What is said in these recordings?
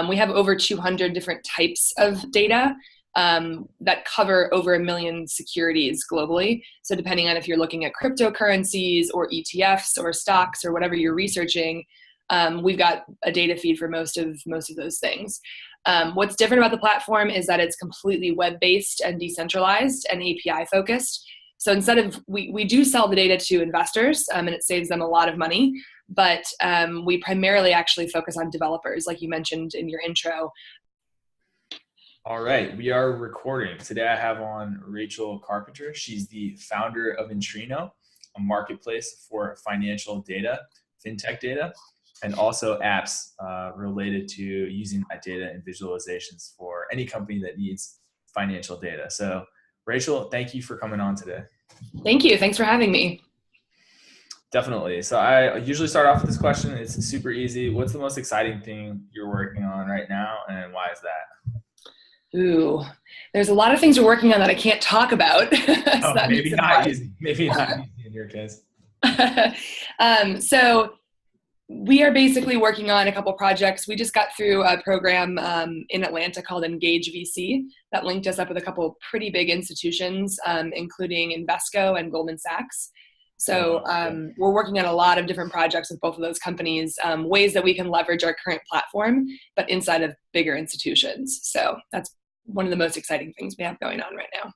We have over 200 different types of data that cover over 1 million securities globally. So depending on if you're looking at cryptocurrencies or ETFs or stocks or whatever you're researching, we've got a data feed for most of those things. What's different about the platform is that it's completely web-based and decentralized and API focused. So instead of, we do sell the data to investors, and it saves them a lot of money, but we primarily actually focus on developers, like you mentioned in your intro. All right, we are recording. Today I have on Rachel Carpenter. She's the founder of Intrinio, a marketplace for financial data, FinTech data, and also apps related to using that data and visualizations for any company that needs financial data. So Rachel, thank you for coming on today. Thank you. Thanks for having me. Definitely. So I usually start off with this question. It's super easy. What's the most exciting thing you're working on right now, and why is that? Ooh, there's a lot of things we're working on that I can't talk about. So maybe not easy. Maybe not easy in your case. So we are basically working on a couple projects. We just got through a program in Atlanta called Engage VC that linked us up with a couple pretty big institutions, including Invesco and Goldman Sachs. So we're working on a lot of different projects with both of those companies, ways that we can leverage our current platform, but inside of bigger institutions. So that's one of the most exciting things we have going on right now.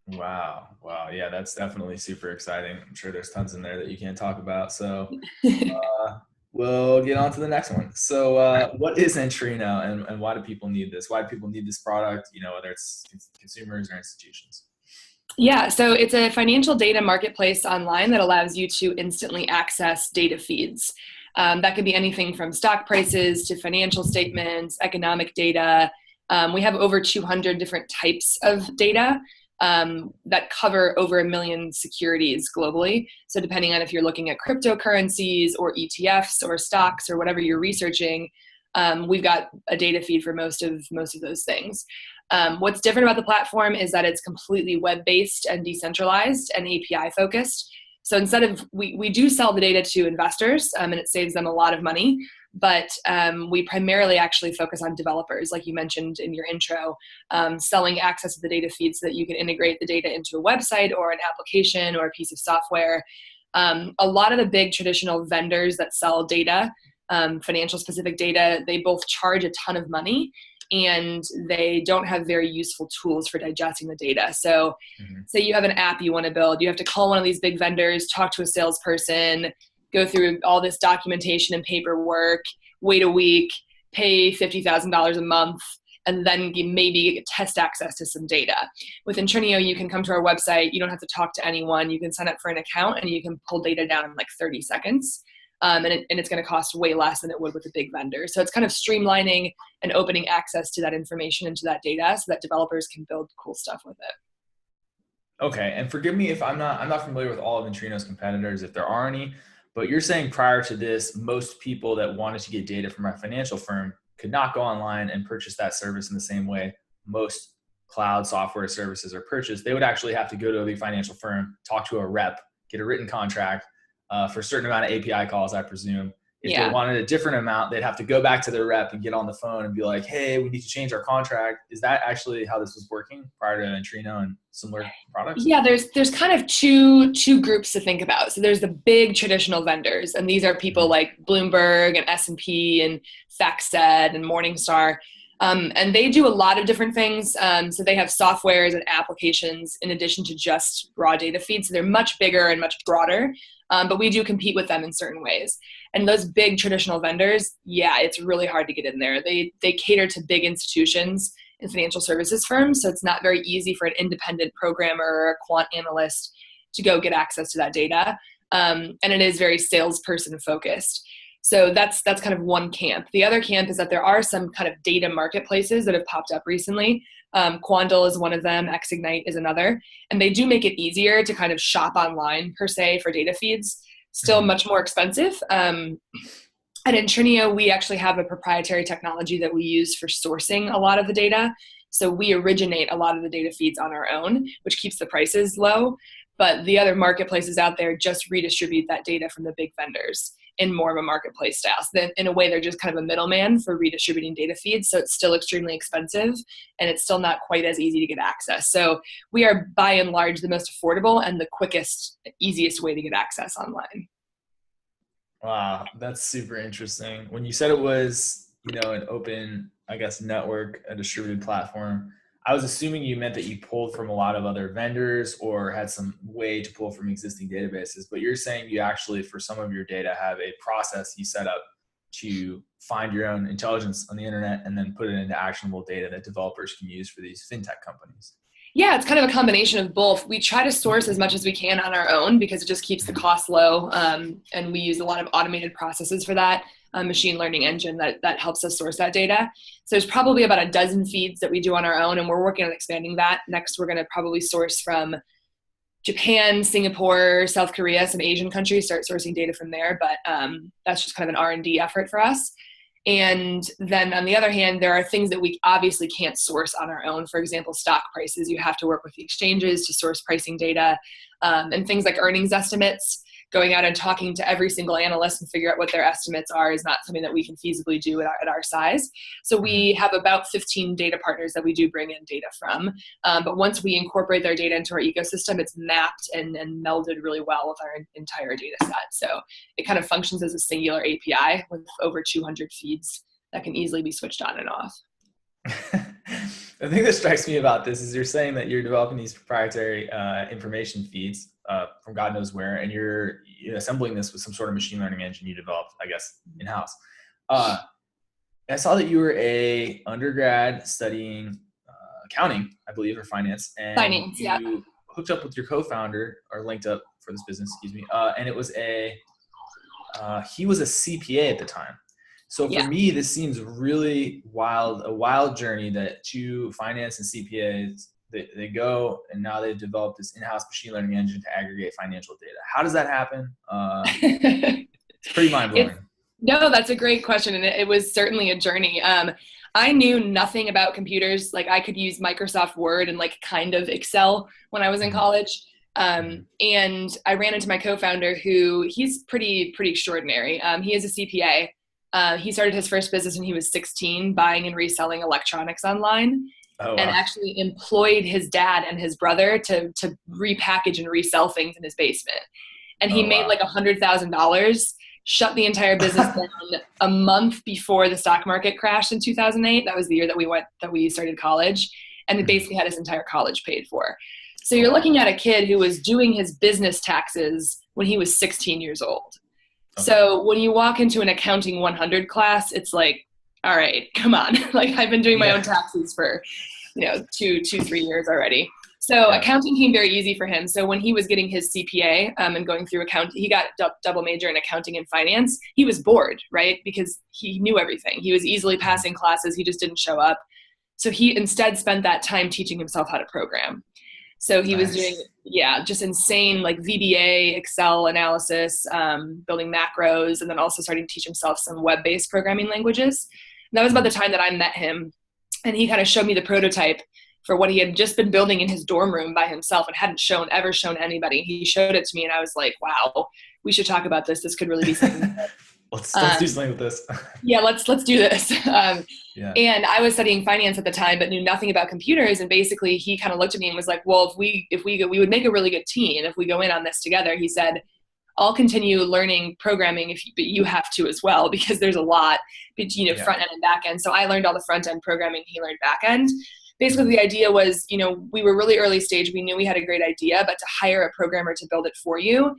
Wow. Yeah, that's definitely super exciting. I'm sure there's tons in there that you can't talk about. So we'll get on to the next one. So what is Intrinio, and why do people need this? Why do people need this product, whether it's consumers or institutions? Yeah, so it's a financial data marketplace online that allows you to instantly access data feeds. That could be anything from stock prices to financial statements, economic data. We have over 200 different types of data that cover over 1 million securities globally. So depending on if you're looking at cryptocurrencies or ETFs or stocks or whatever you're researching, we've got a data feed for most of those things. What's different about the platform is that it's completely web-based and decentralized and API focused. So instead of, we do sell the data to investors, and it saves them a lot of money, but we primarily actually focus on developers, like you mentioned in your intro, selling access to the data feed so that you can integrate the data into a website or an application or a piece of software. A lot of the big traditional vendors that sell data, financial specific data, they both charge a ton of money, and they don't have very useful tools for digesting the data. So say you have an app you want to build, you have to call one of these big vendors, talk to a salesperson, go through all this documentation and paperwork, wait a week, pay $50,000 a month, and then maybe get test access to some data. With Intrinio, you can come to our website, you don't have to talk to anyone, you can sign up for an account, and you can pull data down in like 30 seconds. And it's going to cost way less than it would with a big vendor. So it's kind of streamlining and opening access to that information and to that data so that developers can build cool stuff with it. Okay, and forgive me if I'm not familiar with all of Intrinio's competitors, if there are any, but you're saying prior to this, most people that wanted to get data from a financial firm could not go online and purchase that service in the same way most cloud software services are purchased. They would actually have to go to a big financial firm, talk to a rep, get a written contract, for a certain amount of API calls, I presume. If they wanted a different amount, they'd have to go back to their rep and get on the phone and be like, hey, we need to change our contract. Is that actually how this was working prior to Intrinio and similar products? Yeah, there's kind of two groups to think about. So there's the big traditional vendors, and these are people like Bloomberg and S&P and FactSet and Morningstar. And they do a lot of different things. So they have softwares and applications in addition to just raw data feeds. So they're much bigger and much broader. But we do compete with them in certain ways. And those big traditional vendors, yeah, it's really hard to get in there. They cater to big institutions and financial services firms. So it's not very easy for an independent programmer or a quant analyst to go get access to that data. And it is very salesperson focused. So that's kind of one camp. The other camp is that there are some kind of data marketplaces that have popped up recently. Quandl is one of them, Xignite is another, and they do make it easier to kind of shop online per se for data feeds. Still much more expensive. At Intrinio, we actually have a proprietary technology that we use for sourcing a lot of the data. So we originate a lot of the data feeds on our own, which keeps the prices low. But the other marketplaces out there just redistribute that data from the big vendors. in more of a marketplace style. So then in a way, they're just kind of a middleman for redistributing data feeds. So it's still extremely expensive and it's still not quite as easy to get access. So we are by and large the most affordable and the quickest, easiest way to get access online. Wow, that's super interesting. When you said it was, an open, I guess, network, a distributed platform, I was assuming you meant that you pulled from a lot of other vendors or had some way to pull from existing databases, but you're saying you actually, for some of your data, have a process you set up to find your own intelligence on the internet and then put it into actionable data that developers can use for these fintech companies. Yeah, it's kind of a combination of both. We try to source as much as we can on our own because it just keeps the cost low. And we use a lot of automated processes for that, machine learning engine that helps us source that data. So there's probably about a dozen feeds that we do on our own, and we're working on expanding that. Next, we're going to probably source from Japan, Singapore, South Korea, some Asian countries, start sourcing data from there. But that's just kind of an R&D effort for us. And then on the other hand, there are things that we obviously can't source on our own. For example, stock prices. You have to work with the exchanges to source pricing data, and things like earnings estimates. Going out and talking to every single analyst and figure out what their estimates are is not something that we can feasibly do at our size. So we have about 15 data partners that we do bring in data from. But once we incorporate their data into our ecosystem, it's mapped and melded really well with our entire data set. So it kind of functions as a singular API with over 200 feeds that can easily be switched on and off. The thing that strikes me about this is you're saying that you're developing these proprietary information feeds from God knows where, and you're assembling this with some sort of machine learning engine you developed, I guess, in-house. I saw that you were a undergrad studying accounting, I believe, or finance, and you hooked up with your co-founder, or linked up for this business, and it was he was a CPA at the time. So for me, this seems really wild, a wild journey that two finance and CPAs, they go and now they've developed this in-house machine learning engine to aggregate financial data. How does that happen? It's pretty mind-blowing. No, that's a great question. And it was certainly a journey. I knew nothing about computers. Like I could use Microsoft Word and like kind of Excel when I was in college. And I ran into my co-founder he's pretty extraordinary. He is a CPA. He started his first business when he was 16, buying and reselling electronics online, and actually employed his dad and his brother to repackage and resell things in his basement. And he made like $100,000, shut the entire business down a month before the stock market crashed in 2008. That was the year that we started college, and it basically had his entire college paid for. So you're looking at a kid who was doing his business taxes when he was 16 years old. So when you walk into an accounting 100 class, it's like, all right, come on. Like I've been doing my own taxes for, 3 years already. So accounting came very easy for him. So when he was getting his CPA and going through accounting, he got double major in accounting and finance. He was bored, right? Because he knew everything. He was easily passing classes. He just didn't show up. So he instead spent that time teaching himself how to program. So he was doing, just insane like VBA, Excel analysis, building macros, and then also starting to teach himself some web-based programming languages. And that was about the time that I met him. And he kind of showed me the prototype for what he had just been building in his dorm room by himself and hadn't ever shown anybody. He showed it to me and I was like, wow, we should talk about this. This could really be something. Let's do something with this. Let's do this. And I was studying finance at the time, but knew nothing about computers. And basically he kind of looked at me and was like, well, if we would make a really good team if we go in on this together. He said, I'll continue learning programming but you have to as well, because there's a lot, front end and back end. So I learned all the front end programming. He learned back end. Basically the idea was, we were really early stage. We knew we had a great idea, but to hire a programmer to build it for you,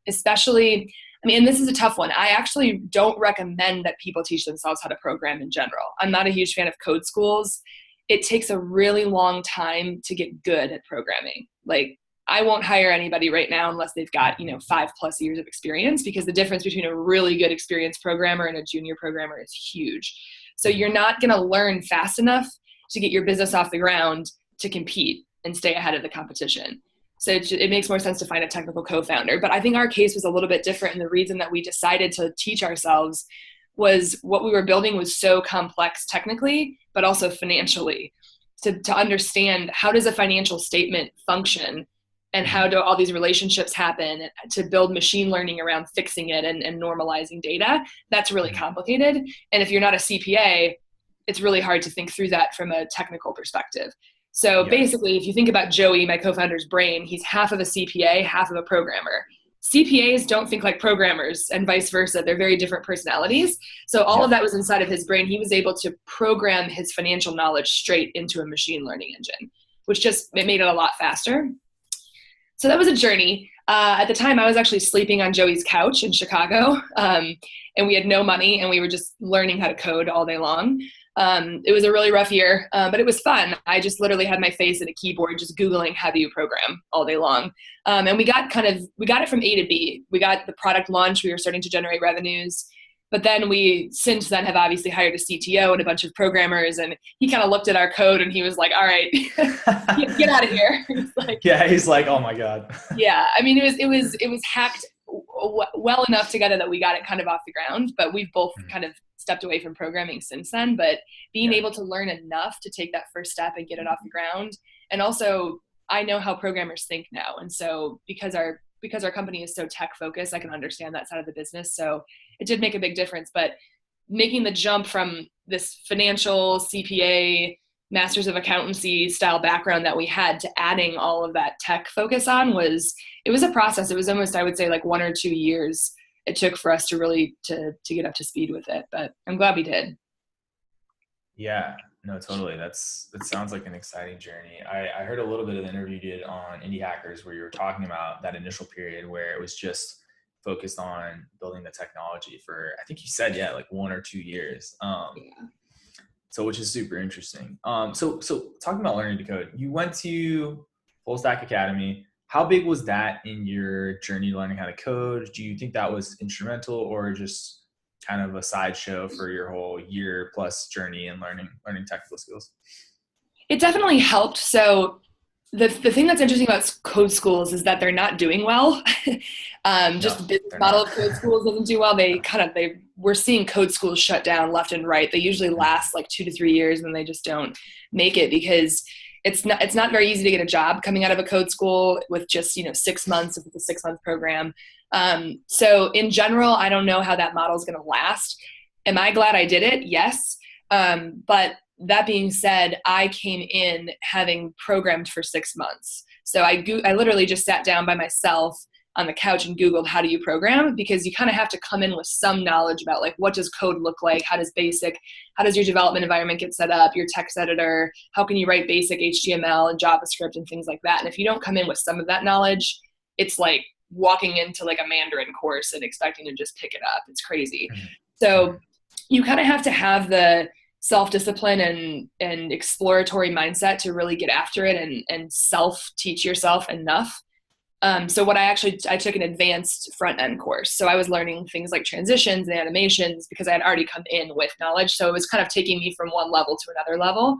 especially, and this is a tough one. I actually don't recommend that people teach themselves how to program in general. I'm not a huge fan of code schools. It takes a really long time to get good at programming. Like I won't hire anybody right now unless they've got, 5+ years of experience, because the difference between a really good experienced programmer and a junior programmer is huge. So you're not going to learn fast enough to get your business off the ground to compete and stay ahead of the competition. So it makes more sense to find a technical co-founder. But I think our case was a little bit different. And the reason that we decided to teach ourselves was what we were building was so complex technically, but also financially. To understand how does a financial statement function and how do all these relationships happen to build machine learning around fixing it and normalizing data. That's really complicated. And if you're not a CPA, it's really hard to think through that from a technical perspective. So basically, if you think about Joey, my co-founder's brain, he's half of a CPA, half of a programmer. CPAs don't think like programmers and vice versa. They're very different personalities. So all of that was inside of his brain. He was able to program his financial knowledge straight into a machine learning engine, which it made it a lot faster. So that was a journey. At the time, I was actually sleeping on Joey's couch in Chicago, and we had no money, and we were just learning how to code all day long. It was a really rough year, but it was fun. I just literally had my face at a keyboard, just Googling how do you program all day long. And we got it from A to B. We got the product launch. We were starting to generate revenues. But then we, since then, have obviously hired a CTO and a bunch of programmers, and he kind of looked at our code and he was like, all right, get out of here. He's like, oh my God. Yeah. I mean, it was hacked well enough together that we got it kind of off the ground, but we've both kind of stepped away from programming since then. But being able to learn enough to take that first step and get it off the ground. And also I know how programmers think now. And so because our company is so tech focused, I can understand that side of the business. So it did make a big difference, but making the jump from this financial CPA, Masters of Accountancy style background that we had to adding all of that tech focus on it was a process. It was almost, I would say, like 1 or 2 years it took for us to really to get up to speed with it, but I'm glad we did. Yeah, no, totally. That sounds like an exciting journey. I heard a little bit of the interview you did on Indie Hackers where you were talking about that initial period where it was just focused on building the technology for, I think you said, like 1 or 2 years. So which is super interesting. So talking about learning to code, you went to Full Stack Academy. How big was that in your journey learning how to code? Do you think that was instrumental or just kind of a sideshow for your whole year plus journey and learning technical skills? It definitely helped. So the thing that's interesting about code schools is that they're not doing well. The business model of code schools doesn't do well. We're seeing code schools shut down left and right. They usually last like 2 to 3 years and they just don't make it because it's not very easy to get a job coming out of a code school with just 6 months if it's a 6-month program. So in general, I don't know how that model is going to last. Am I glad I did it? Yes. But that being said, I came in having programmed for 6 months. So I literally just sat down by myself on the couch and Googled how do you program, because you kind of have to come in with some knowledge about like what does code look like, how does your development environment get set up, your text editor, how can you write basic HTML and JavaScript and things like that. And if you don't come in with some of that knowledge, it's like walking into like a Mandarin course and expecting to just pick it up. It's crazy. So you kind of have to have the self-discipline and exploratory mindset to really get after it and self-teach yourself enough. So what I took an advanced front-end course. So I was learning things like transitions and animations because I had already come in with knowledge. So it was kind of taking me from one level to another level.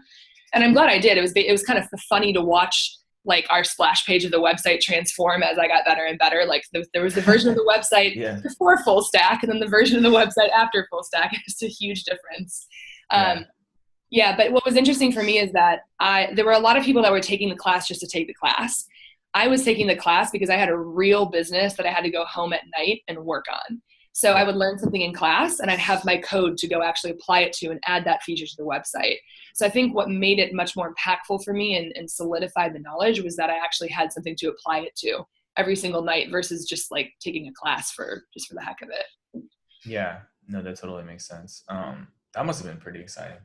And I'm glad I did. It was kind of funny to watch like our splash page of the website transform as I got better and better. Like there was the version of the website before full stack and then the version of the website after full stack. It's a huge difference. But what was interesting for me is that there were a lot of people that were taking the class just to take the class. I was taking the class because I had a real business that I had to go home at night and work on. So I would learn something in class and I'd have my code to go actually apply it to and add that feature to the website. So I think what made it much more impactful for me and solidified the knowledge was that I actually had something to apply it to every single night versus just like taking a class for the heck of it. Yeah, no, that totally makes sense. That must have been pretty exciting.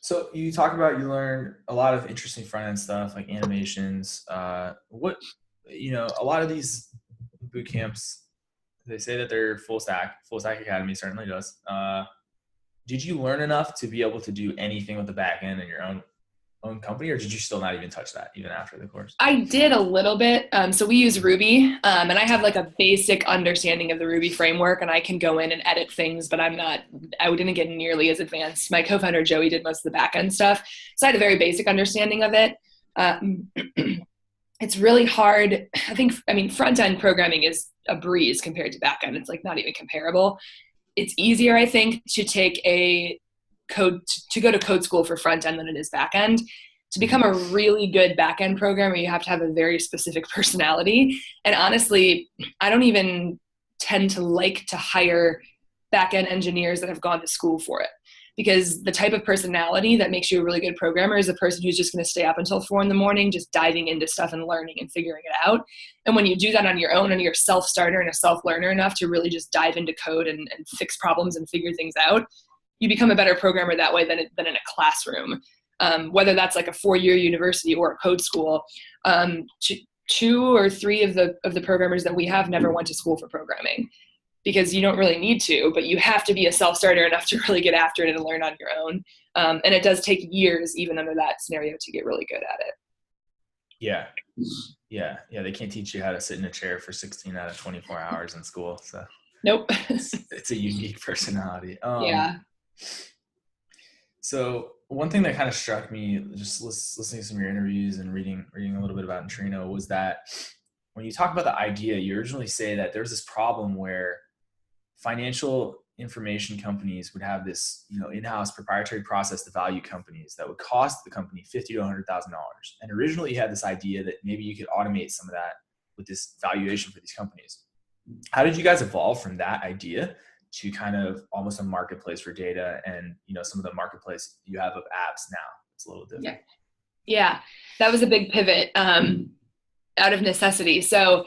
So you talk about you learned a lot of interesting front end stuff like animations. A lot of these boot camps, they say that they're full stack Academy certainly does. Did you learn enough to be able to do anything with the back end in your own company, or did you still not even touch that even after the course? I did a little bit. So we use Ruby, and I have like a basic understanding of the Ruby framework, and I can go in and edit things, but I didn't get nearly as advanced. My co-founder Joey did most of the back end stuff, so I had a very basic understanding of it. It's really hard. Front end programming is a breeze compared to back end. It's like not even comparable. It's easier, I think, to take to go to code school for front end than it is back end. To become a really good backend programmer, you have to have a very specific personality. And honestly, I don't even tend to like to hire backend engineers that have gone to school for it, because the type of personality that makes you a really good programmer is a person who's just going to stay up until 4 a.m, just diving into stuff and learning and figuring it out. And when you do that on your own and you're a self-starter and a self-learner enough to really just dive into code and fix problems and figure things out, you become a better programmer that way than in a classroom. Whether that's like a 4-year university or a code school. 2 or 3 of the programmers that we have never went to school for programming, because you don't really need to, but you have to be a self-starter enough to really get after it and learn on your own. And it does take years, even under that scenario, to get really good at it. Yeah. They can't teach you how to sit in a chair for 16 out of 24 hours in school. So nope. it's a unique personality. Yeah. So one thing that kind of struck me, just listening to some of your interviews and reading a little bit about Intrinio, was that when you talk about the idea, you originally say that there's this problem where financial information companies would have this, in-house proprietary process to value companies that would cost the company $50,000 to $100,000. And originally you had this idea that maybe you could automate some of that with this valuation for these companies. How did you guys evolve from that idea to kind of almost a marketplace for data and, some of the marketplace you have of apps now? It's a little different. Yeah. That was a big pivot out of necessity. So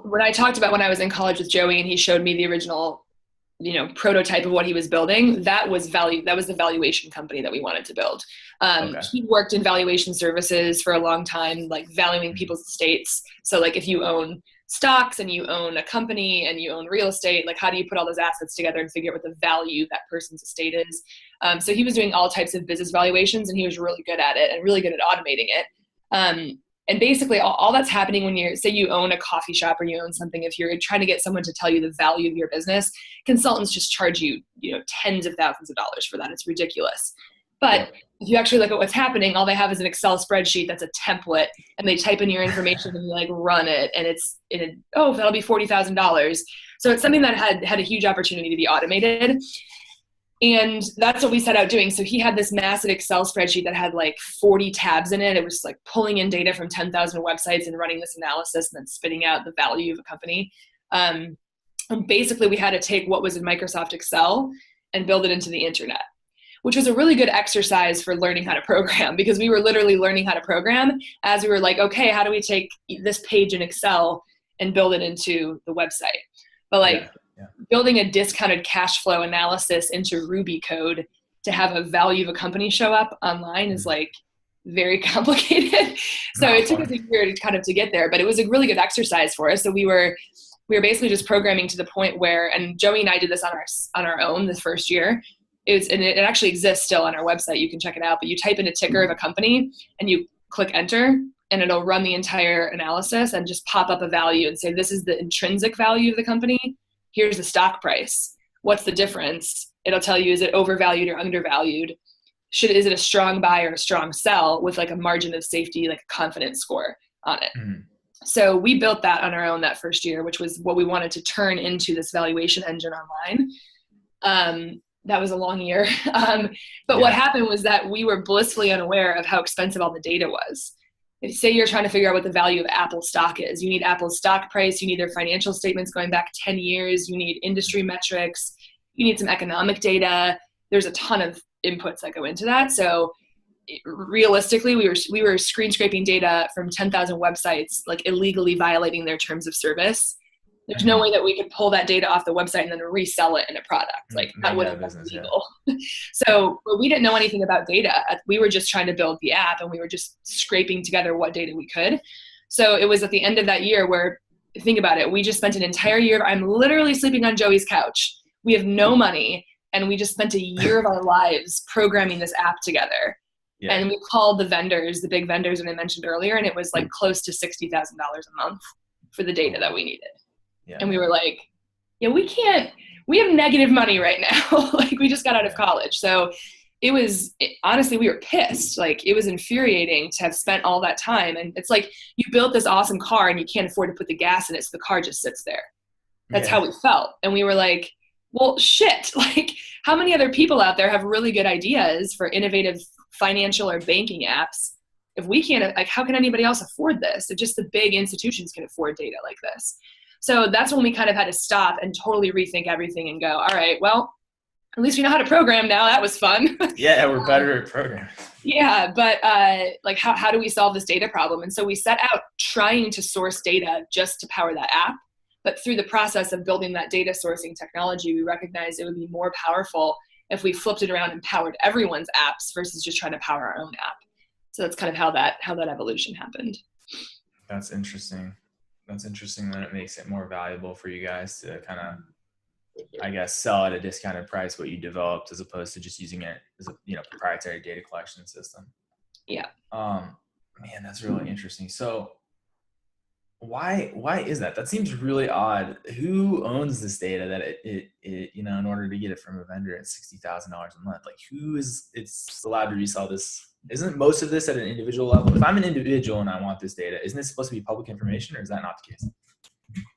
when I talked about when I was in college with Joey and he showed me the original, prototype of what he was building, that was the valuation company that we wanted to build. Okay. He worked in valuation services for a long time, like valuing people's estates. So like if you own stocks and you own a company and you own real estate, like how do you put all those assets together and figure out what the value that person's estate is? So he was doing all types of business valuations, and he was really good at it and really good at automating it. And basically all that's happening when you own a coffee shop or you own something, if you're trying to get someone to tell you the value of your business, consultants just charge you, tens of thousands of dollars for that. It's ridiculous. But if you actually look at what's happening, all they have is an Excel spreadsheet that's a template, and they type in your information and you run it, and that'll be $40,000. So it's something that had a huge opportunity to be automated. And that's what we set out doing. So he had this massive Excel spreadsheet that had 40 tabs in it. It was pulling in data from 10,000 websites and running this analysis and then spitting out the value of a company. And basically we had to take what was in Microsoft Excel and build it into the internet, which was a really good exercise for learning how to program, because we were literally learning how to program as we were okay, how do we take this page in Excel and build it into the website? But building a discounted cash flow analysis into Ruby code to have a value of a company show up online is very complicated. So it took us a year to get there, but it was a really good exercise for us. So we were basically just programming to the point where, and Joey and I did this on our own this first year. And it actually exists still on our website. You can check it out, but you type in a ticker of a company and you click enter, and it'll run the entire analysis and just pop up a value and say, this is the intrinsic value of the company. Here's the stock price. What's the difference? It'll tell you, is it overvalued or undervalued? Is it a strong buy or a strong sell with a margin of safety, a confidence score on it? Mm-hmm. So we built that on our own that first year, which was what we wanted to turn into this valuation engine online. That was a long year. But what happened was that we were blissfully unaware of how expensive all the data was. Say you're trying to figure out what the value of Apple stock is. You need Apple's stock price. You need their financial statements going back 10 years. You need industry metrics. You need some economic data. There's a ton of inputs that go into that. So realistically, we were screen scraping data from 10,000 websites, illegally violating their terms of service. There's no way that we could pull that data off the website and then resell it in a product. That wouldn't be legal. So but we didn't know anything about data. We were just trying to build the app, and we were just scraping together what data we could. So it was at the end of that year where, think about it, we just spent an entire year. I'm literally sleeping on Joey's couch. We have no money, and we just spent a year of our lives programming this app together. Yeah. And we called the vendors, the big vendors that I mentioned earlier, and it was close to $60,000 a month for the data that we needed. Yeah. And we were we have negative money right now. We just got out of college. So honestly, we were pissed. It was infuriating to have spent all that time. And it's you built this awesome car and you can't afford to put the gas in it. So the car just sits there. That's how we felt. And we were well, shit, how many other people out there have really good ideas for innovative financial or banking apps if we can't, like, how can anybody else afford this? If just the big institutions can afford data like this. So that's when we kind of had to stop and totally rethink everything and go, all right, well, at least we know how to program now. That was fun. Yeah, we're better at programming. Yeah, but like how do we solve this data problem? And so we set out trying to source data just to power that app. But through the process of building that data sourcing technology, we recognized it would be more powerful if we flipped it around and powered everyone's apps versus just trying to power our own app. So that's kind of how that evolution happened. That's interesting. That's interesting that it makes it more valuable for you guys to kind of, I guess, sell at a discounted price what you developed as opposed to just using it as a, proprietary data collection system. Yeah. Man, that's really interesting. So why is that? That seems really odd. Who owns this data that it in order to get it from a vendor at $60,000 a month? Like, it's allowed to resell this? Isn't most of this at an individual level? If I'm an individual and I want this data, isn't it supposed to be public information, or is that not the case?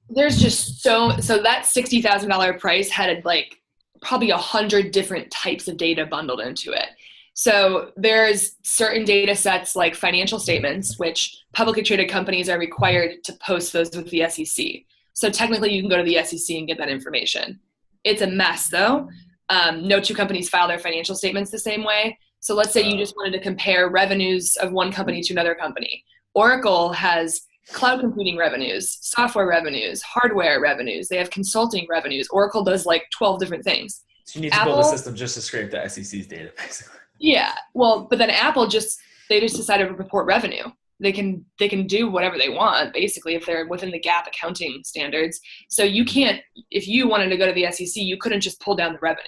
There's just so that $60,000 price had like probably 100 different types of data bundled into it. So there's certain data sets like financial statements, which publicly traded companies are required to post those with the SEC. So technically you can go to the SEC and get that information. It's a mess though. No two companies file their financial statements the same way. So let's say you just wanted to compare revenues of one company to another company. Oracle has cloud computing revenues, software revenues, hardware revenues. They have consulting revenues. Oracle does like 12 different things. So you need to build a system just to scrape the SEC's data, basically. Yeah. Well, but then Apple they just decided to report revenue. They can do whatever they want, basically, if they're within the GAAP accounting standards. So you can't, if you wanted to go to the SEC, you couldn't just pull down the revenue.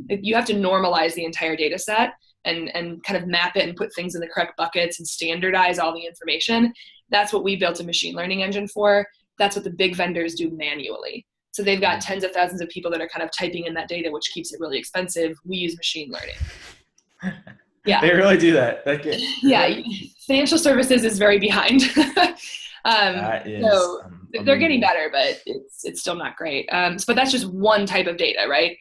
You have to normalize the entire data set and kind of map it and put things in the correct buckets and standardize all the information. That's what we built a machine learning engine for. That's what the big vendors do manually. So they've got tens of thousands of people that are kind of typing in that data, which keeps it really expensive. We use machine learning. Yeah. They really do that. Yeah. Financial services is very behind. That is so they're getting better, but it's still not great. But that's just one type of data, right?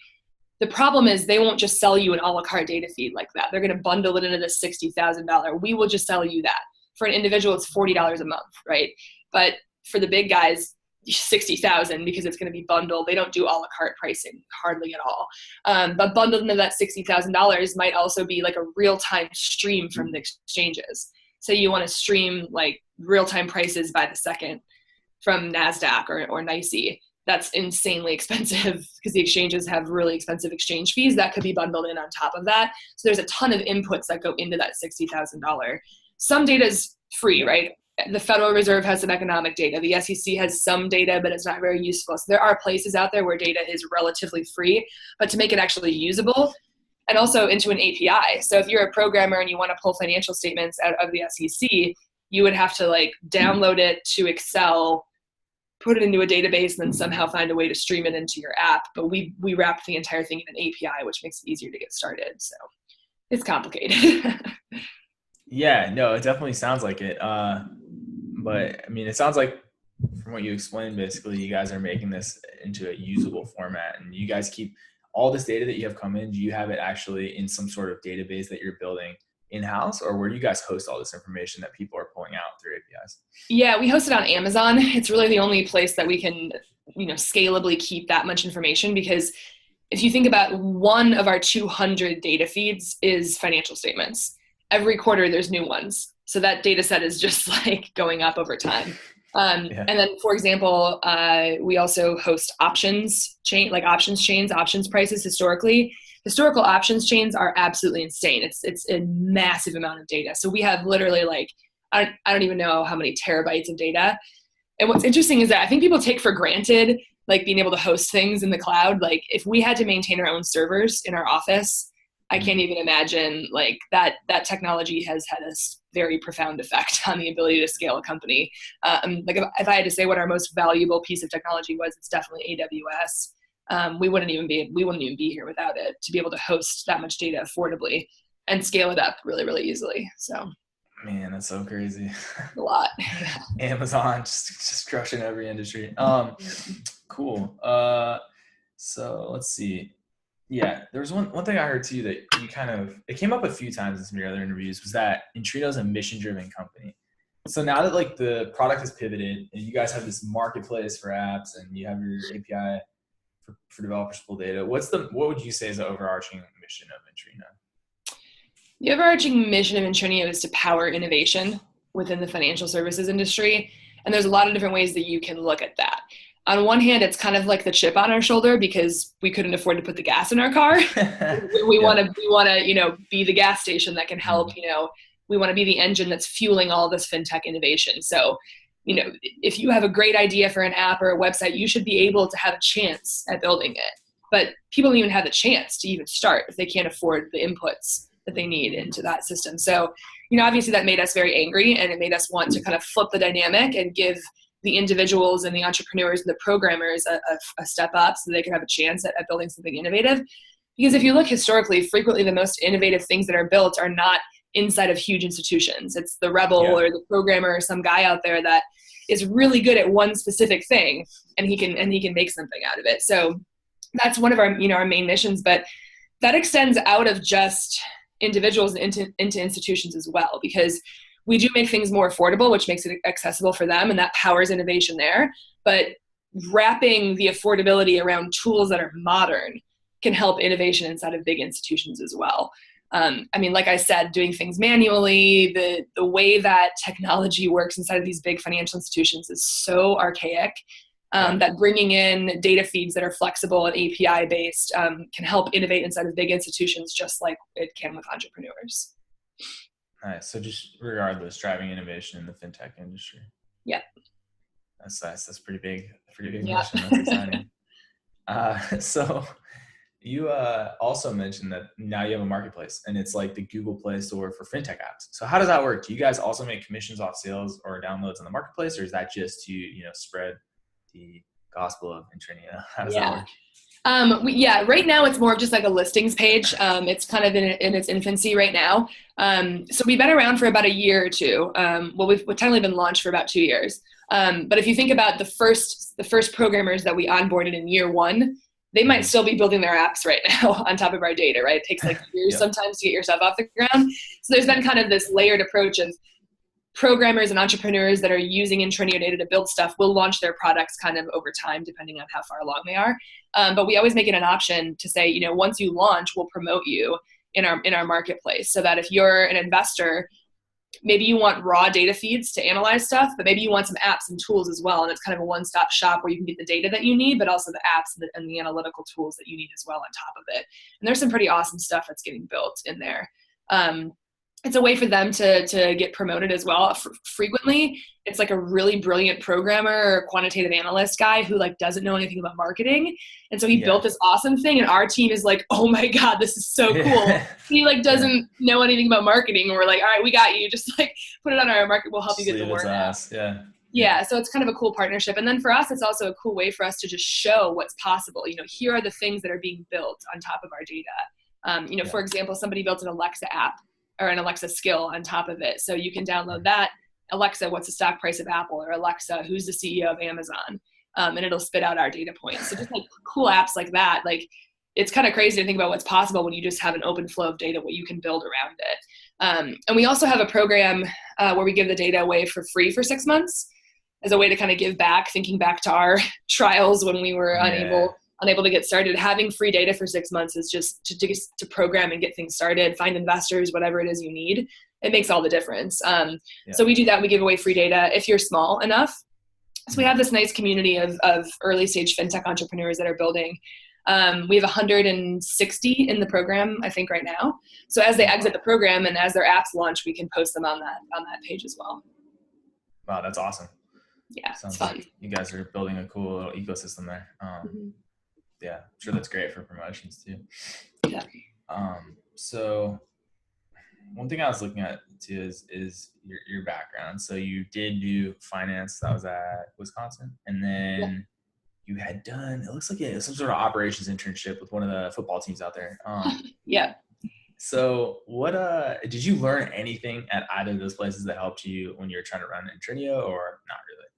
The problem is they won't just sell you an a la carte data feed like that. They're going to bundle it into the $60,000. We will just sell you that. For an individual, it's $40 a month, right? But for the big guys, $60,000 because it's going to be bundled. They don't do a la carte pricing hardly at all. But bundled into that $60,000 might also be like a real-time stream from the exchanges. So you want to stream like real-time prices by the second from NASDAQ or NYSE. That's insanely expensive because the exchanges have really expensive exchange fees that could be bundled in on top of that. So there's a ton of inputs that go into that $60,000. Some data is free, right? The Federal Reserve has some economic data. The SEC has some data, but it's not very useful. So there are places out there where data is relatively free, but to make it actually usable and also into an API. So if you're a programmer and you want to pull financial statements out of the SEC, you would have to like download it to Excel, put it into a database, and then somehow find a way to stream it into your app. But we wrapped the entire thing in an API, which makes it easier to get started. So it's complicated. Yeah, no, it definitely sounds like it. But I mean, it sounds like from what you explained, basically you guys are making this into a usable format, and you guys keep all this data that you have come in. Do you have it actually in some sort of database that you're building in-house, or where you guys host all this information that people are pulling out through APIs? Yeah, we host it on Amazon. It's really the only place that we can, scalably keep that much information, because if you think about one of our 200 data feeds is financial statements. Every quarter there's new ones. So that data set is just like going up over time. And then, for example, we also host options chains, options prices historically. Historical options chains are absolutely insane. It's a massive amount of data. So we have literally I don't even know how many terabytes of data. And what's interesting is that I think people take for granted being able to host things in the cloud. Like if we had to maintain our own servers in our office, I can't even imagine that technology has had a very profound effect on the ability to scale a company. If I had to say what our most valuable piece of technology was, it's definitely AWS. We wouldn't even be here without it, to be able to host that much data affordably and scale it up really, really easily. So, man, that's so crazy. A lot. Amazon just crushing every industry. Cool. So let's see. Yeah, there was one thing I heard too that you it came up a few times in some of your other interviews, was that Intrinio is a mission-driven company. So now that like the product has pivoted and you guys have this marketplace for apps and you have your API for developers to pull data, what would you say is the overarching mission of Intrinio? The overarching mission of Intrinio is to power innovation within the financial services industry. And there's a lot of different ways that you can look at that. On one hand, it's kind of like the chip on our shoulder because we couldn't afford to put the gas in our car. We want to, be the gas station that can help, we want to be the engine that's fueling all this FinTech innovation. So, if you have a great idea for an app or a website, you should be able to have a chance at building it. But people don't even have the chance to even start if they can't afford the inputs that they need into that system. So, obviously that made us very angry, and it made us want to kind of flip the dynamic and give the individuals and the entrepreneurs and the programmers a step up so they can have a chance at building something innovative. Because if you look historically, frequently the most innovative things that are built are not inside of huge institutions. It's the rebel or the programmer or some guy out there that is really good at one specific thing, and he can make something out of it. So that's one of our our main missions, but that extends out of just individuals into institutions as well, because we do make things more affordable, which makes it accessible for them, and that powers innovation there. But wrapping the affordability around tools that are modern can help innovation inside of big institutions as well. Like I said, doing things manually, the way that technology works inside of these big financial institutions is so archaic that bringing in data feeds that are flexible and API based can help innovate inside of big institutions just like it can with entrepreneurs. Nice. So just regardless, driving innovation in the FinTech industry. Yeah. That's nice. That's pretty big mission. That's exciting. So you also mentioned that now you have a marketplace and it's like the Google Play Store for FinTech apps. So how does that work? Do you guys also make commissions off sales or downloads on the marketplace, or is that just to, spread the gospel of Intrinio? How does that work? Right now it's more of just like a listings page. It's kind of in its infancy right now. So we've been around for about a year or two. We've technically been launched for about 2 years. But if you think about the first programmers that we onboarded in year one, they might still be building their apps right now on top of our data, right? It takes like years sometimes to get yourself off the ground. So there's been kind of this layered approach of programmers and entrepreneurs that are using Intrinio data to build stuff will launch their products kind of over time, depending on how far along they are. But we always make it an option to say, once you launch, we'll promote you in our marketplace, so that if you're an investor, maybe you want raw data feeds to analyze stuff, but maybe you want some apps and tools as well. And it's kind of a one-stop shop where you can get the data that you need, but also the apps and the analytical tools that you need as well on top of it. And there's some pretty awesome stuff that's getting built in there. It's a way for them to get promoted as well. Frequently, it's like a really brilliant programmer or quantitative analyst guy who doesn't know anything about marketing. And so he built this awesome thing, and our team is like, oh my God, this is so cool. He doesn't know anything about marketing. And we're like, all right, we got you. Just put it on our market. We'll help you get the word out. Yeah. So it's kind of a cool partnership. And then for us, it's also a cool way for us to just show what's possible. Here are the things that are being built on top of our data. For example, somebody built an Alexa app or an Alexa skill on top of it. So you can download that. Alexa, what's the stock price of Apple? Or Alexa, who's the CEO of Amazon? And it'll spit out our data points. So just cool apps like that. It's kind of crazy to think about what's possible when you just have an open flow of data, what you can build around it. And we also have a program where we give the data away for free for 6 months as a way to kind of give back, thinking back to our trials when we were unable to get started. Having free data for 6 months is just to program and get things started, find investors, whatever it is you need. It makes all the difference. So we do that. We give away free data if you're small enough. So we have this nice community of early stage FinTech entrepreneurs that are building. We have 160 in the program, I think, right now. So as they exit the program and as their apps launch, we can post them on that page as well. Wow, that's awesome. Yeah, Sounds it's fun. like you guys are building a cool little ecosystem there. Yeah, I'm sure that's great for promotions too. Yeah. So one thing I was looking at too is your background. So you did do finance. That was at Wisconsin, and then you had done, it looks like some sort of operations internship with one of the football teams out there. Yeah. So what did you learn anything at either of those places that helped you when you were trying to run Intrinio, or not really?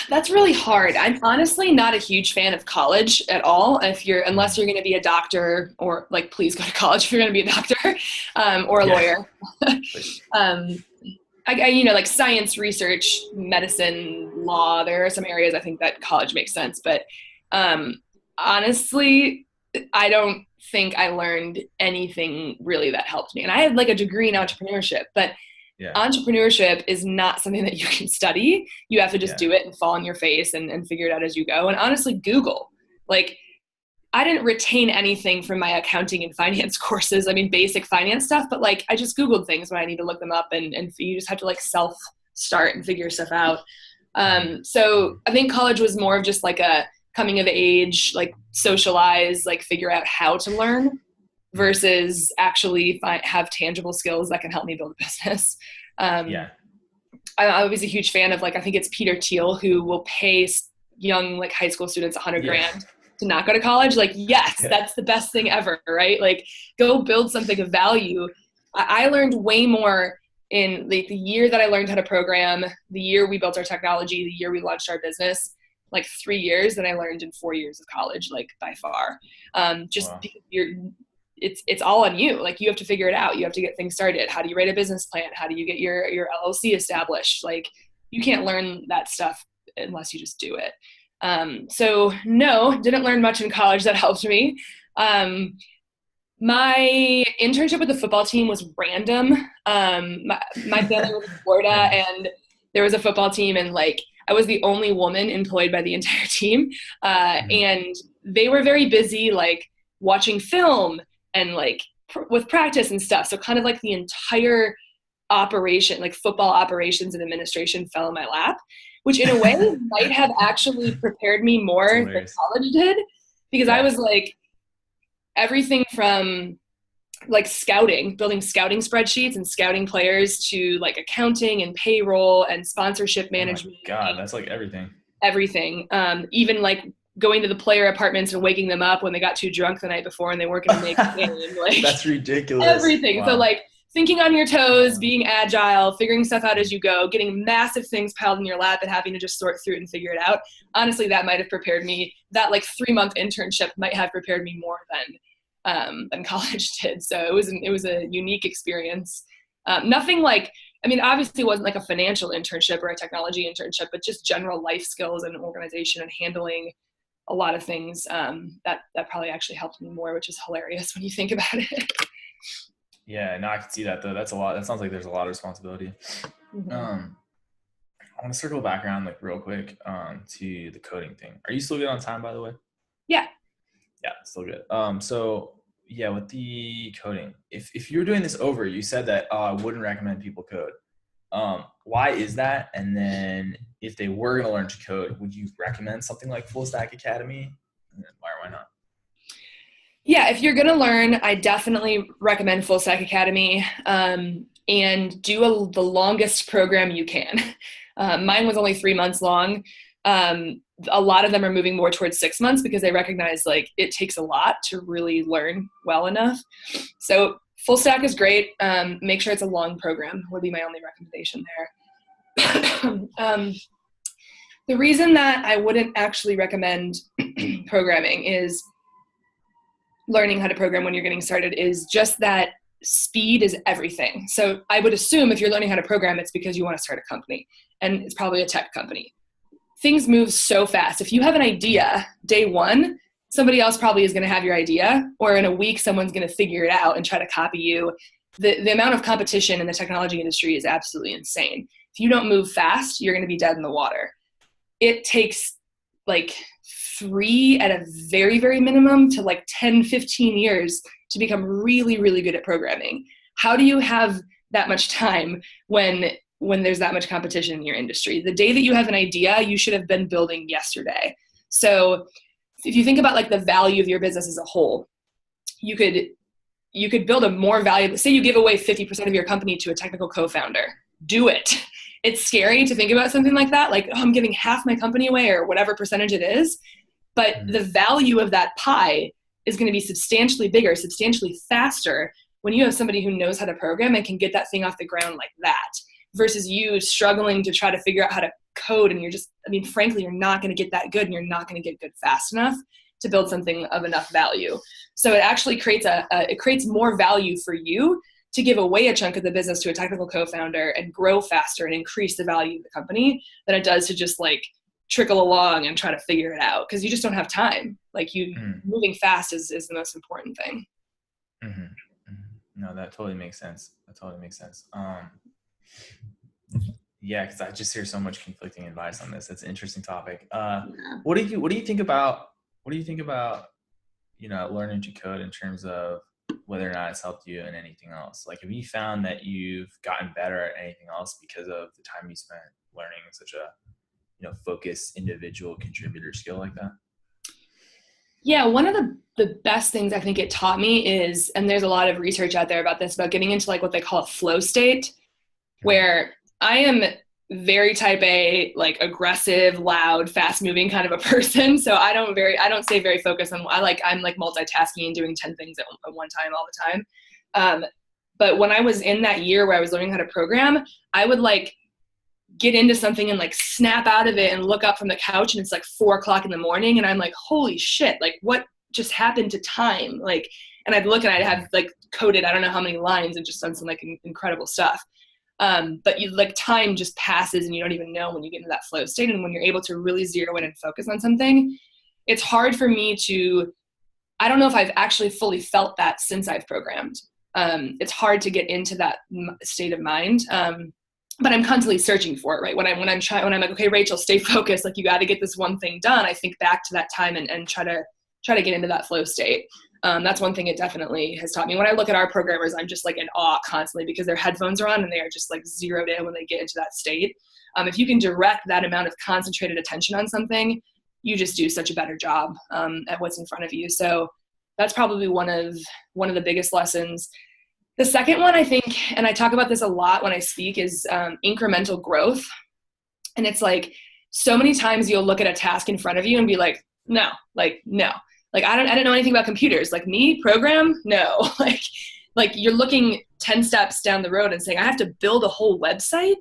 That's really hard. I'm honestly not a huge fan of college at all. Unless you're going to be a doctor, or like, please go to college if you're going to be a doctor, or a Yeah. lawyer. um, like science, research, medicine, law, there are some areas I think that college makes sense. But honestly, I don't think I learned anything really that helped me. And I had like a degree in entrepreneurship, but entrepreneurship is not something that you can study. You have to just do it and fall on your face and figure it out as you go. And honestly, Google. Like, I didn't retain anything from my accounting and finance courses. I mean, basic finance stuff, but like, I just Googled things when I need to look them up, and you just have to like self-start and figure stuff out. So I think college was more of just like a coming of age, like socialize, like figure out how to learn, versus actually have tangible skills that can help me build a business. I was a huge fan of, like, I think it's Peter Thiel, who will pay young like high school students $100,000 to not go to college. Like, yes, that's the best thing ever, right? Like, go build something of value. I learned way more in the year that I learned how to program, the year we built our technology, the year we launched our business, like 3 years, than I learned in 4 years of college, like by far. It's all on you. Like, you have to figure it out. You have to get things started. How do you write a business plan? How do you get your LLC established? Like, you can't learn that stuff unless you just do it. So no, didn't learn much in college that helped me. My internship with the football team was random. My family was in Florida, and there was a football team, and like, I was the only woman employed by the entire team. And they were very busy, like watching film and like with practice and stuff. So kind of like the entire operation, like football operations and administration, fell in my lap, which in a way might have actually prepared me more than college did, because I was like, everything from like scouting, building scouting spreadsheets and scouting players, to like accounting and payroll and sponsorship management. Oh my God, that's like everything. Everything. Even like going to the player apartments and waking them up when they got too drunk the night before and they weren't going to make a game. Like, that's ridiculous. Everything. Wow. So like, thinking on your toes, being agile, figuring stuff out as you go, getting massive things piled in your lap and having to just sort through it and figure it out. Honestly, that might have prepared me. That like 3-month internship might have prepared me more than college did. So it was a unique experience. Nothing like, I mean, obviously it wasn't like a financial internship or a technology internship, but just general life skills and organization and handling a lot of things. That probably actually helped me more, which is hilarious when you think about it. Yeah, no, I can see that though. That's a lot. That sounds like there's a lot of responsibility. I want to circle back around like real quick to the coding thing. Are you still good on time, by the way? Yeah. Yeah, still good. So yeah, with the coding, if you're doing this over, you said that I wouldn't recommend people code. Why is that? And then if they were going to learn to code, would you recommend something like Full Stack Academy? And then why or why not? Yeah, if you're going to learn, I definitely recommend Full Stack Academy, and do the longest program you can. Mine was only 3 months long. A lot of them are moving more towards 6 months because they recognize like it takes a lot to really learn well enough. So Full Stack is great. Make sure it's a long program would be my only recommendation there. The reason that I wouldn't actually recommend programming is learning how to program when you're getting started is just that speed is everything. So I would assume if you're learning how to program, it's because you want to start a company, and it's probably a tech company. Things move so fast. If you have an idea day one, somebody else probably is going to have your idea, or in a week, someone's going to figure it out and try to copy you. The amount of competition in the technology industry is absolutely insane. If you don't move fast, you're going to be dead in the water. It takes like 3 at a very, very minimum to like 10, 15 years to become really, really good at programming. How do you have that much time when there's that much competition in your industry? The day that you have an idea, you should have been building yesterday. So if you think about like the value of your business as a whole, you could build a more valuable, say you give away 50% of your company to a technical co-founder. Do it. It's scary to think about something like that. Like, oh, I'm giving half my company away or whatever percentage it is. But the value of that pie is going to be substantially bigger, substantially faster when you have somebody who knows how to program and can get that thing off the ground like that, versus you struggling to try to figure out how to code and frankly, you're not going to get that good, and you're not going to get good fast enough to build something of enough value. So it actually creates it creates more value for you to give away a chunk of the business to a technical co-founder and grow faster and increase the value of the company than it does to just like trickle along and try to figure it out, because you just don't have time. Like moving fast is the most important thing. Mm-hmm. Mm-hmm. No, that totally makes sense. Yeah, because I just hear so much conflicting advice on this. It's an interesting topic. What do you think about learning to code in terms of whether or not it's helped you in anything else? Like, have you found that you've gotten better at anything else because of the time you spent learning such a focused individual contributor skill like that? Yeah, one of the best things I think it taught me is, and there's a lot of research out there about this, about getting into like what they call a flow state, where I am very type A, like aggressive, loud, fast moving kind of a person. So I don't stay very focused on, I'm like multitasking and doing 10 things at one time all the time. But when I was in that year where I was learning how to program, I would like get into something and like snap out of it and look up from the couch and it's like 4:00 in the morning. And I'm like, holy shit, like what just happened to time? Like, and I'd look and I'd have like coded, I don't know how many lines, and just done some like incredible stuff. But you like time just passes and you don't even know when you get into that flow state. And when you're able to really zero in and focus on something, it's hard for me I don't know if I've actually fully felt that since I've programmed. It's hard to get into that state of mind. But I'm constantly searching for it, right? When I'm like, okay, Rachel, stay focused. Like, you got to get this one thing done. I think back to that time and try to get into that flow state. That's one thing it definitely has taught me. When I look at our programmers, I'm just like in awe constantly because their headphones are on and they are just like zeroed in when they get into that state. If you can direct that amount of concentrated attention on something, you just do such a better job at what's in front of you. So that's probably one of the biggest lessons. The second one, I think, and I talk about this a lot when I speak, is incremental growth. And it's like, so many times you'll look at a task in front of you and be like, no. Like, I didn't know anything about computers. Like, me program? No. like you're looking 10 steps down the road and saying, I have to build a whole website.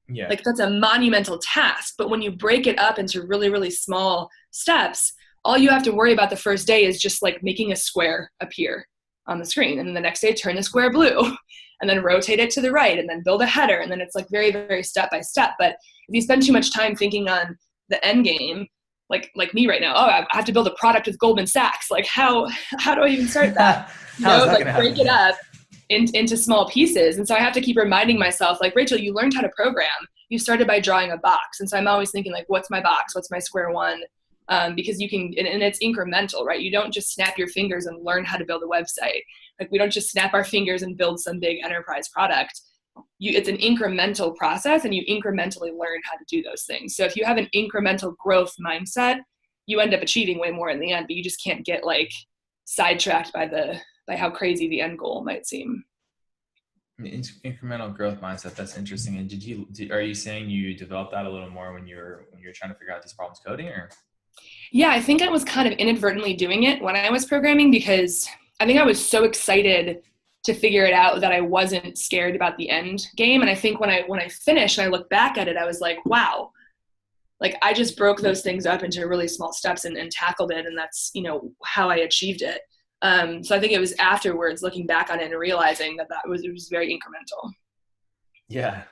Yeah. Like, that's a monumental task. But when you break it up into really, really small steps, all you have to worry about the first day is just like making a square appear on the screen. And then the next day, turn the square blue and then rotate it to the right and then build a header. And then it's like very, very step by step. But if you spend too much time thinking on the end game, like me right now, I have to build a product with Goldman Sachs. Like, how do I even start that? Like, break it up into small pieces. And so I have to keep reminding myself, like, Rachel, you learned how to program. You started by drawing a box. And so I'm always thinking, like, what's my box? What's my square one? Because you can, and it's incremental, right? You don't just snap your fingers and learn how to build a website. Like, we don't just snap our fingers and build some big enterprise product. It's an incremental process, and you incrementally learn how to do those things. So if you have an incremental growth mindset, you end up achieving way more in the end, but you just can't get like sidetracked by how crazy the end goal might seem. Incremental growth mindset. That's interesting. And are you saying you developed that a little more when you're trying to figure out these problems coding, or? Yeah, I think I was kind of inadvertently doing it when I was programming, because I think I was so excited to figure it out that I wasn't scared about the end game. And I think when I finished and I look back at it, I was like, wow, like I just broke those things up into really small steps and tackled it. And that's, how I achieved it. So I think it was afterwards looking back on it and realizing that it was very incremental. Yeah.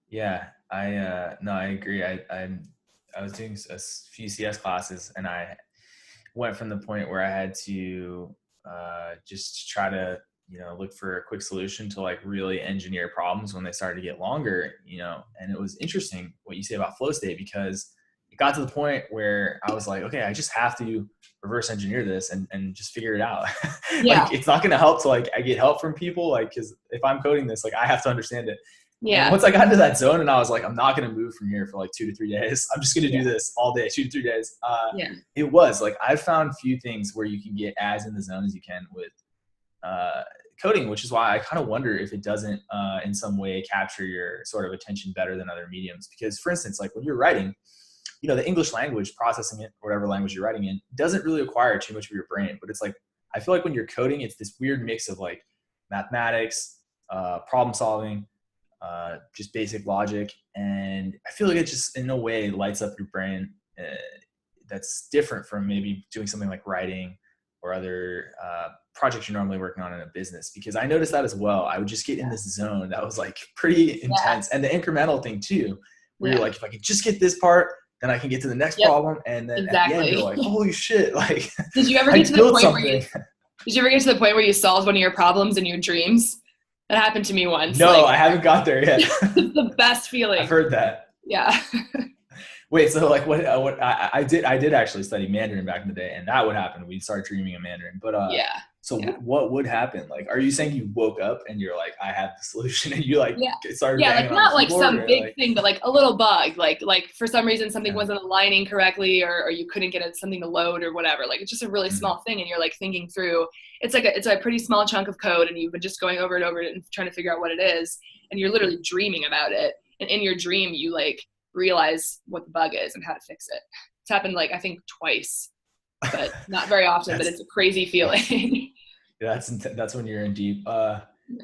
Yeah. I agree. I was doing a few CS classes, and I went from the point where I had to just try to, look for a quick solution to like really engineer problems when they started to get longer, and it was interesting what you say about flow state, because it got to the point where I was like, okay, I just have to reverse engineer this and just figure it out. Yeah. Like, it's not going to help to like, I get help from people, like, cause if I'm coding this, like I have to understand it. Yeah. And once I got into that zone and I was like, I'm not going to move from here for like 2 to 3 days. I'm just going to do this all day, 2 to 3 days. It was like, I've found few things where you can get as in the zone as you can with coding, which is why I kind of wonder if it doesn't in some way capture your sort of attention better than other mediums. Because for instance, like when you're writing, the English language, processing it, whatever language you're writing in, doesn't really require too much of your brain. But it's like, I feel like when you're coding, it's this weird mix of like mathematics, problem solving, just basic logic. And I feel like it just in a way lights up your brain. That's different from maybe doing something like writing or other projects you're normally working on in a business, because I noticed that as well. I would just get in this zone that was like pretty intense. And the incremental thing too, where you're like, if I could just get this part, then I can get to the next problem. And then at the end you're like, holy shit, like did you ever get to the point where did you ever get to the point where you solved one of your problems in your dreams? That happened to me once. No, I haven't got there yet. It's the best feeling. I've heard that. Yeah. Wait, so like what I did actually study Mandarin back in the day, and that would happen. We'd start dreaming of Mandarin. But what would happen? Like, are you saying you woke up and you're like, I have the solution, and you like started like not like some big thing, but like a little bug, like for some reason something wasn't aligning correctly, or you couldn't get something to load or whatever. Like it's just a really small thing, and you're like thinking through. It's a pretty small chunk of code, and you've been just going over and over it and trying to figure out what it is, and you're literally dreaming about it. And in your dream, you like realize what the bug is and how to fix it. It's happened like I think twice, but not very often. But it's a crazy feeling. Yeah, that's when you're in deep.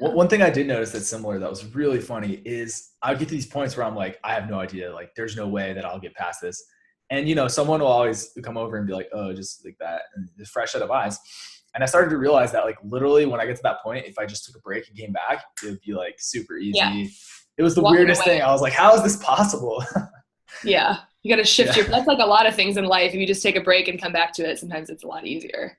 One thing I did notice that's similar that was really funny is I would get to these points where I'm like, I have no idea. Like, there's no way that I'll get past this. And someone will always come over and be like, oh, just like that, and just fresh set of eyes. And I started to realize that like literally when I get to that point, if I just took a break and came back, it would be like super easy. Yeah. It was the weirdest thing. I was like, how is this possible? Yeah. You got to shift that's like a lot of things in life. If you just take a break and come back to it, sometimes it's a lot easier.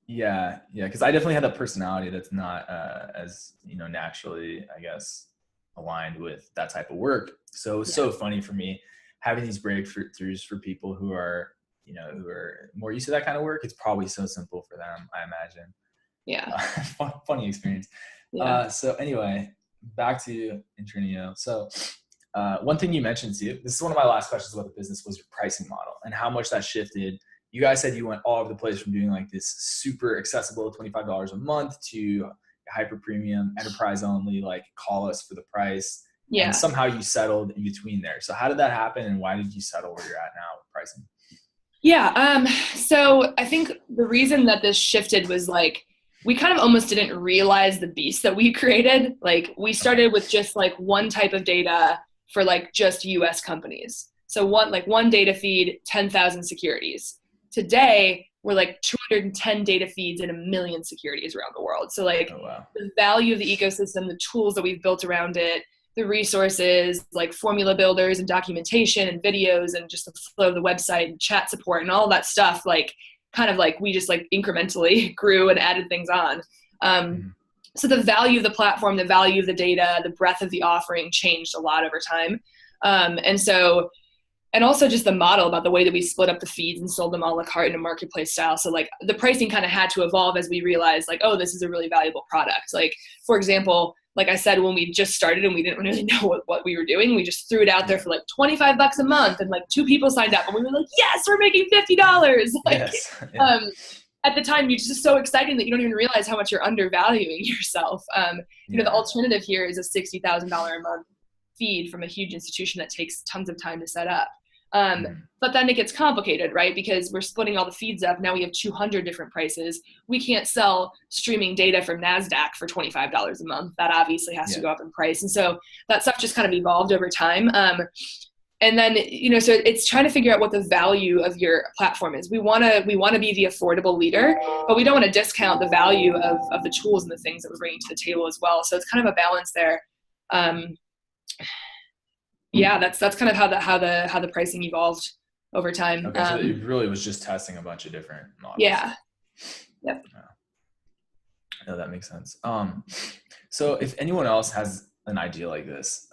Yeah. Yeah. Cause I definitely had a personality that's not as, naturally, I guess, aligned with that type of work. So it's so funny for me having these breakthroughs for people who are, who are more used to that kind of work. It's probably so simple for them, I imagine. Yeah. Funny experience. Yeah. So anyway, back to Intrinio. So one thing you mentioned, Steve, this is one of my last questions about the business, was your pricing model and how much that shifted. You guys said you went all over the place from doing like this super accessible $25 a month to hyper premium, enterprise only, like call us for the price. Yeah. And somehow you settled in between there. So how did that happen, and why did you settle where you're at now with pricing? Yeah. So I think the reason that this shifted was like, we kind of almost didn't realize the beast that we created. Like we started with just like one type of data for like just US companies. So one data feed, 10,000 securities. Today, we're like 210 data feeds and 1 million securities around the world. So like the value of the ecosystem, the tools that we've built around it, the resources like formula builders and documentation and videos and just the flow of the website and chat support and all that stuff, like kind of like we just like incrementally grew and added things on. So the value of the platform, the value of the data, the breadth of the offering changed a lot over time. And also just the model about the way that we split up the feeds and sold them a la carte in a marketplace style. So like the pricing kind of had to evolve as we realized like, oh, this is a really valuable product. Like, for example, like I said, when we just started and we didn't really know what we were doing, we just threw it out there for like $25 a month, and like 2 people signed up, and we were like, yes, we're making $50. Like, at the time, you're just so exciting that you don't even realize how much you're undervaluing yourself. The alternative here is a $60,000 a month feed from a huge institution that takes tons of time to set up. But then it gets complicated, right? Because we're splitting all the feeds up. Now we have 200 different prices. We can't sell streaming data from NASDAQ for $25 a month. That obviously has to go up in price. And so that stuff just kind of evolved over time. And then, so it's trying to figure out what the value of your platform is. We want to be the affordable leader, but we don't want to discount the value of the tools and the things that we're bringing to the table as well. So it's kind of a balance there. That's kind of how the pricing evolved over time. Okay, so it really was just testing a bunch of different models. Yeah. Yep. No, that makes sense. So if anyone else has an idea like this,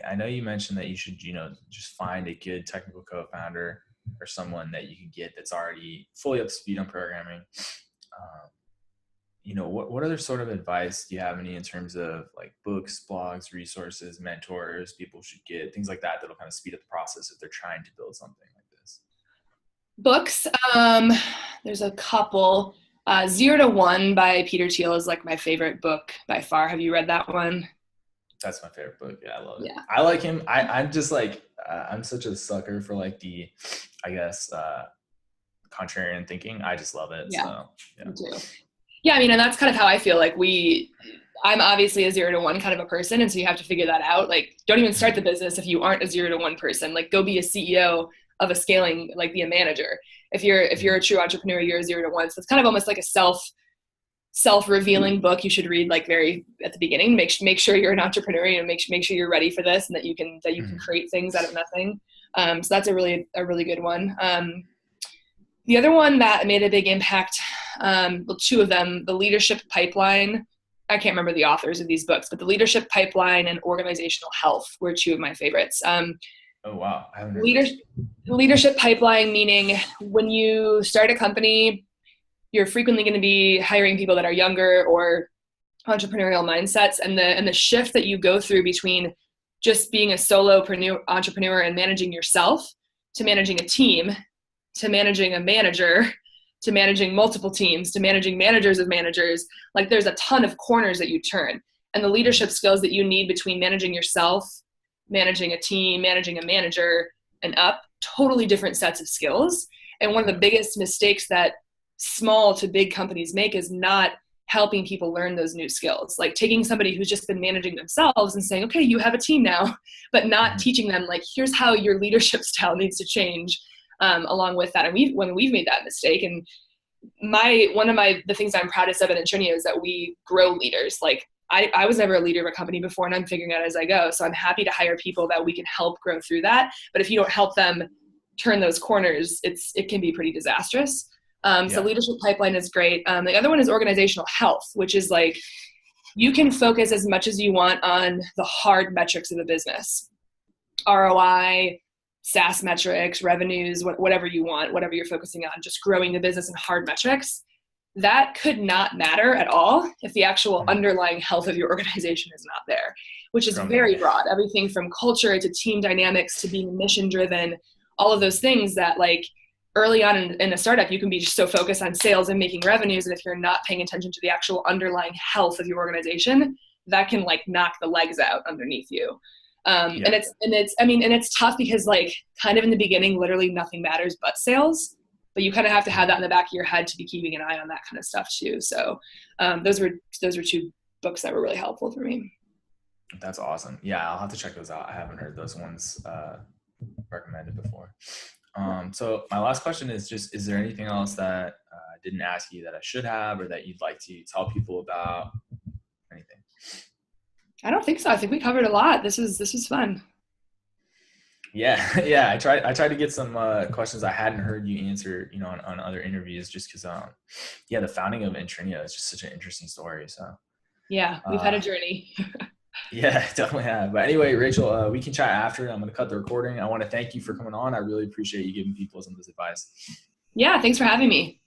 I know you mentioned that you should, just find a good technical co-founder or someone that you can get that's already fully up to speed on programming. What other sort of advice do you have in terms of like books, blogs, resources, mentors people should get, things like that that'll kind of speed up the process if they're trying to build something like this? Books. There's a couple. 0 to 1 by Peter Thiel is like my favorite book by far. Have you read that one? That's my favorite book. Yeah, I love it. Yeah. I like him. I'm just like, I'm such a sucker for like the, I guess, contrarian thinking. I just love it. Yeah, so, me too. Yeah, and that's kind of how I feel like I'm obviously a 0 to 1 kind of a person. And so you have to figure that out. Like, don't even start the business if you aren't a 0 to 1 person. Like, go be a CEO of a scaling, like be a manager. If you're a true entrepreneur, you're a 0 to 1. So it's kind of almost like a self-revealing book you should read like very at the beginning. Make sure you're an entrepreneur, make sure you're ready for this and that you can create things out of nothing. So that's a really good one. The other one that made a big impact, well, two of them, The Leadership Pipeline. I can't remember the authors of these books, but The Leadership Pipeline and Organizational Health were two of my favorites. Oh, wow. I haven't heard Leadership Pipeline, meaning when you start a company, you're frequently going to be hiring people that are younger or entrepreneurial mindsets. And the shift that you go through between just being a solo entrepreneur and managing yourself to managing a team, to managing a manager, to managing multiple teams, to managing managers of managers, like there's a ton of corners that you turn. And the leadership skills that you need between managing yourself, managing a team, managing a manager, and up, totally different sets of skills. And one of the biggest mistakes that small to big companies make is not helping people learn those new skills. Like taking somebody who's just been managing themselves and saying, okay, you have a team now, but not teaching them like, here's how your leadership style needs to change along with that. And we've made that mistake. And one of the things I'm proudest of at Intrinio is that we grow leaders. Like I was never a leader of a company before, and I'm figuring out as I go. So I'm happy to hire people that we can help grow through that. But if you don't help them turn those corners, it can be pretty disastrous. So Leadership Pipeline is great. The other one is Organizational Health, which is like, you can focus as much as you want on the hard metrics of a business, ROI, SaaS metrics, revenues, whatever you want, whatever you're focusing on, just growing the business in hard metrics. That could not matter at all if the actual underlying health of your organization is not there, which is very broad. Everything from culture to team dynamics to being mission driven, all of those things that like early on in a startup, you can be just so focused on sales and making revenues. And if you're not paying attention to the actual underlying health of your organization, that can like knock the legs out underneath you. And it's tough because like kind of in the beginning, literally nothing matters but sales, but you kind of have to have that in the back of your head to be keeping an eye on that kind of stuff too. So those were two books that were really helpful for me. That's awesome. Yeah, I'll have to check those out. I haven't heard those ones recommended before. So my last question is just, is there anything else that I didn't ask you that I should have, or that you'd like to tell people about? Anything? I don't think so. I think we covered a lot. This was fun. Yeah. Yeah. I tried to get some questions I hadn't heard you answer, on other interviews, just because, the founding of Intrinio is just such an interesting story. So yeah, we've had a journey. Yeah, definitely have. But anyway, Rachel, we can chat after. I'm going to cut the recording. I want to thank you for coming on. I really appreciate you giving people some of this advice. Yeah, thanks for having me.